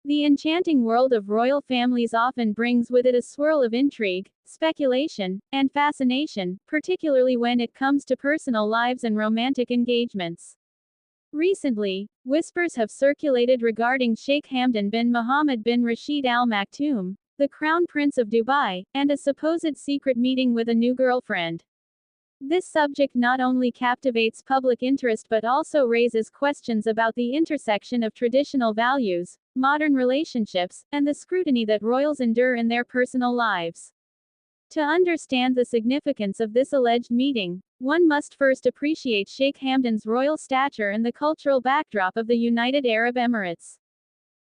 The enchanting world of royal families often brings with it a swirl of intrigue, speculation, and fascination, particularly when it comes to personal lives and romantic engagements. Recently, whispers have circulated regarding Sheikh Hamdan bin Mohammed bin Rashid Al Maktoum, the Crown Prince of Dubai, and a supposed secret meeting with a new girlfriend. This subject not only captivates public interest but also raises questions about the intersection of traditional values, modern relationships, and the scrutiny that royals endure in their personal lives. To understand the significance of this alleged meeting, one must first appreciate Sheikh Hamdan's royal stature and the cultural backdrop of the United Arab Emirates.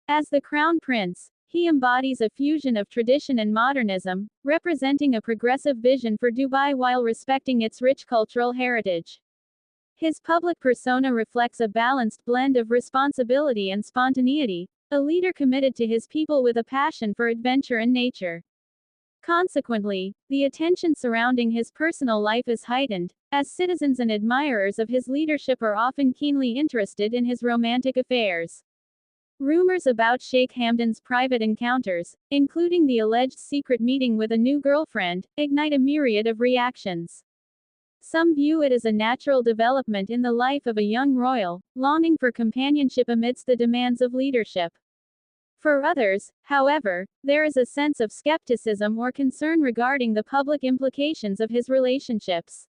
As the Crown Prince, he embodies a fusion of tradition and modernism, representing a progressive vision for Dubai while respecting its rich cultural heritage. His public persona reflects a balanced blend of responsibility and spontaneity, a leader committed to his people with a passion for adventure and nature. Consequently, the attention surrounding his personal life is heightened, as citizens and admirers of his leadership are often keenly interested in his romantic affairs. Rumors about Sheikh Hamdan's private encounters, including the alleged secret meeting with a new girlfriend, ignite a myriad of reactions. Some view it as a natural development in the life of a young royal, longing for companionship amidst the demands of leadership. For others, however, there is a sense of skepticism or concern regarding the public implications of his relationships.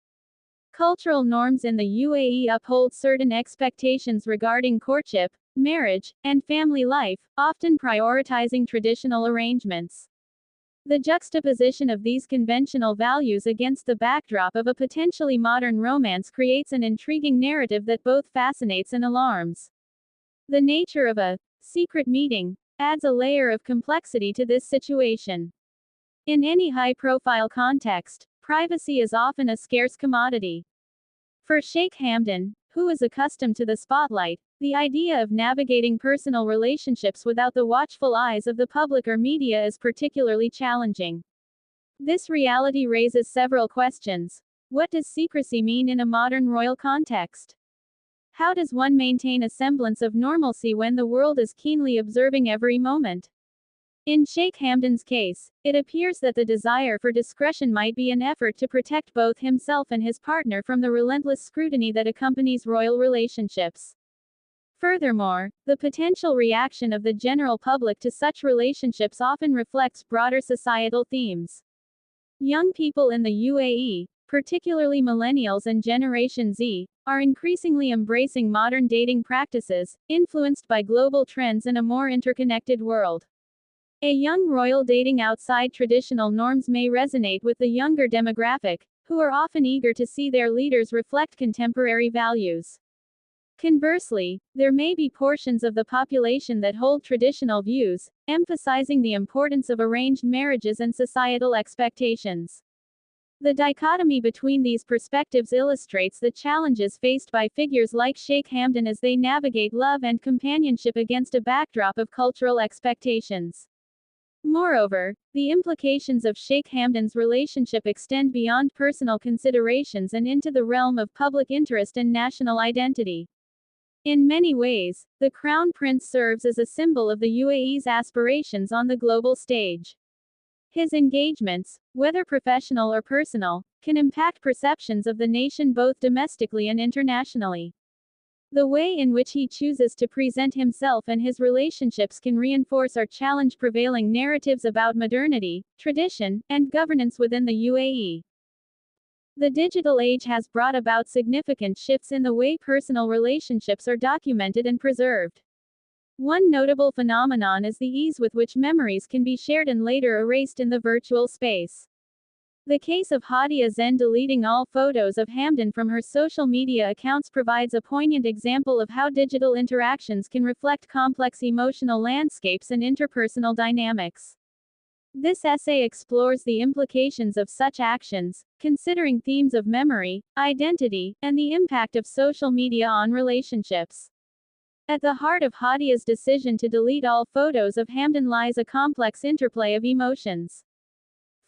Cultural norms in the UAE uphold certain expectations regarding courtship, marriage, and family life, often prioritizing traditional arrangements. The juxtaposition of these conventional values against the backdrop of a potentially modern romance creates an intriguing narrative that both fascinates and alarms. The nature of a secret meeting adds a layer of complexity to this situation. In any high-profile context, privacy is often a scarce commodity. For Sheikh Hamdan, who is accustomed to the spotlight, the idea of navigating personal relationships without the watchful eyes of the public or media is particularly challenging. This reality raises several questions. What does secrecy mean in a modern royal context? How does one maintain a semblance of normalcy when the world is keenly observing every moment? In Sheikh Hamdan's case, it appears that the desire for discretion might be an effort to protect both himself and his partner from the relentless scrutiny that accompanies royal relationships. Furthermore, the potential reaction of the general public to such relationships often reflects broader societal themes. Young people in the UAE, particularly millennials and Generation Z, are increasingly embracing modern dating practices, influenced by global trends in a more interconnected world. A young royal dating outside traditional norms may resonate with the younger demographic, who are often eager to see their leaders reflect contemporary values. Conversely, there may be portions of the population that hold traditional views, emphasizing the importance of arranged marriages and societal expectations. The dichotomy between these perspectives illustrates the challenges faced by figures like Sheikh Hamdan as they navigate love and companionship against a backdrop of cultural expectations. Moreover, the implications of Sheikh Hamdan's relationship extend beyond personal considerations and into the realm of public interest and national identity. In many ways, the Crown Prince serves as a symbol of the UAE's aspirations on the global stage. His engagements, whether professional or personal, can impact perceptions of the nation both domestically and internationally. The way in which he chooses to present himself and his relationships can reinforce or challenge prevailing narratives about modernity, tradition, and governance within the UAE. The digital age has brought about significant shifts in the way personal relationships are documented and preserved. One notable phenomenon is the ease with which memories can be shared and later erased in the virtual space. The case of Hadia Zen deleting all photos of Hamdan from her social media accounts provides a poignant example of how digital interactions can reflect complex emotional landscapes and interpersonal dynamics. This essay explores the implications of such actions, considering themes of memory, identity, and the impact of social media on relationships. At the heart of Hadia's decision to delete all photos of Hamdan lies a complex interplay of emotions.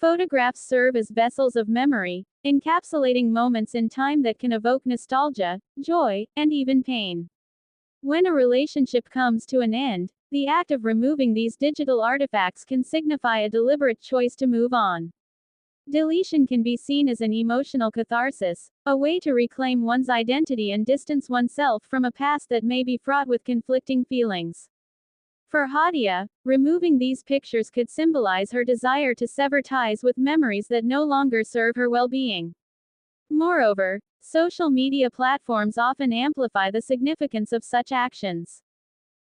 Photographs serve as vessels of memory, encapsulating moments in time that can evoke nostalgia, joy, and even pain. When a relationship comes to an end, The act of removing these digital artifacts can signify a deliberate choice to move on. Deletion can be seen as an emotional catharsis, a way to reclaim one's identity and distance oneself from a past that may be fraught with conflicting feelings. For Hadia, removing these pictures could symbolize her desire to sever ties with memories that no longer serve her well-being. Moreover, social media platforms often amplify the significance of such actions.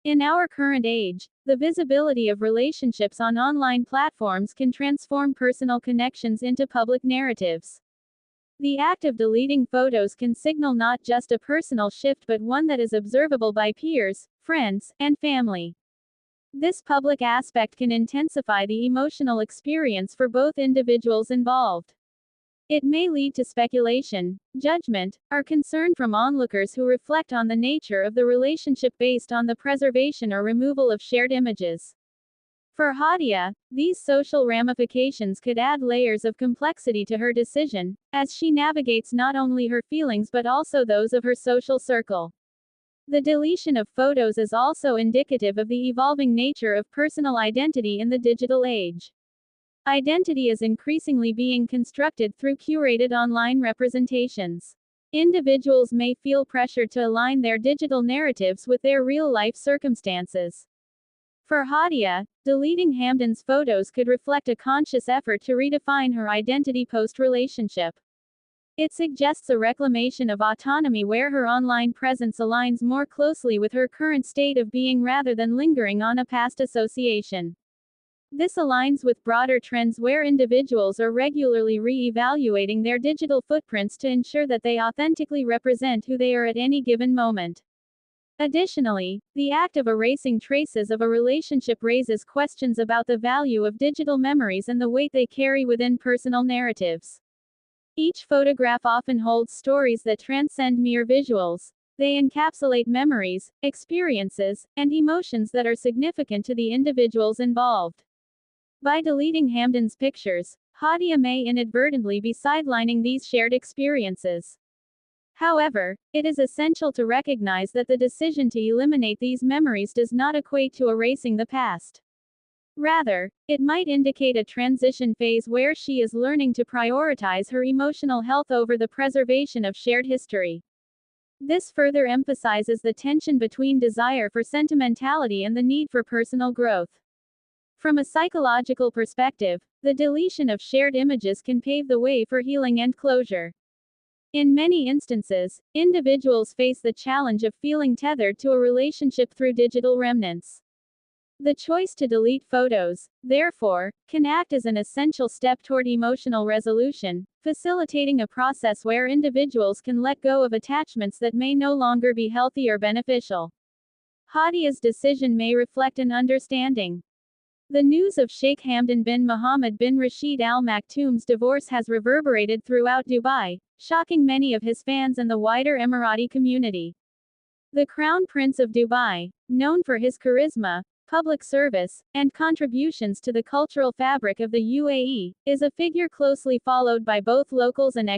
In our current age, the visibility of relationships on online platforms can transform personal connections into public narratives. The act of deleting photos can signal not just a personal shift but one that is observable by peers, friends, and family. This public aspect can intensify the emotional experience for both individuals involved. It may lead to speculation, judgment, or concern from onlookers who reflect on the nature of the relationship based on the preservation or removal of shared images. For Hadia, these social ramifications could add layers of complexity to her decision, as she navigates not only her feelings but also those of her social circle. The deletion of photos is also indicative of the evolving nature of personal identity in the digital age. Identity is increasingly being constructed through curated online representations. Individuals may feel pressured to align their digital narratives with their real-life circumstances. For Hadia, deleting Hamdan's photos could reflect a conscious effort to redefine her identity post-relationship. It suggests a reclamation of autonomy where her online presence aligns more closely with her current state of being rather than lingering on a past association. This aligns with broader trends where individuals are regularly re-evaluating their digital footprints to ensure that they authentically represent who they are at any given moment. Additionally, the act of erasing traces of a relationship raises questions about the value of digital memories and the weight they carry within personal narratives. Each photograph often holds stories that transcend mere visuals. They encapsulate memories, experiences, and emotions that are significant to the individuals involved. By deleting Hamdan's pictures, Hadia may inadvertently be sidelining these shared experiences. However, it is essential to recognize that the decision to eliminate these memories does not equate to erasing the past. Rather, it might indicate a transition phase where she is learning to prioritize her emotional health over the preservation of shared history. This further emphasizes the tension between desire for sentimentality and the need for personal growth. From a psychological perspective, the deletion of shared images can pave the way for healing and closure. In many instances, individuals face the challenge of feeling tethered to a relationship through digital remnants. The choice to delete photos, therefore, can act as an essential step toward emotional resolution, facilitating a process where individuals can let go of attachments that may no longer be healthy or beneficial. Hadia's decision may reflect an understanding. The news of Sheikh Hamdan bin Mohammed bin Rashid Al Maktoum's divorce has reverberated throughout Dubai, shocking many of his fans and the wider Emirati community. The Crown Prince of Dubai, known for his charisma, public service, and contributions to the cultural fabric of the UAE, is a figure closely followed by both locals and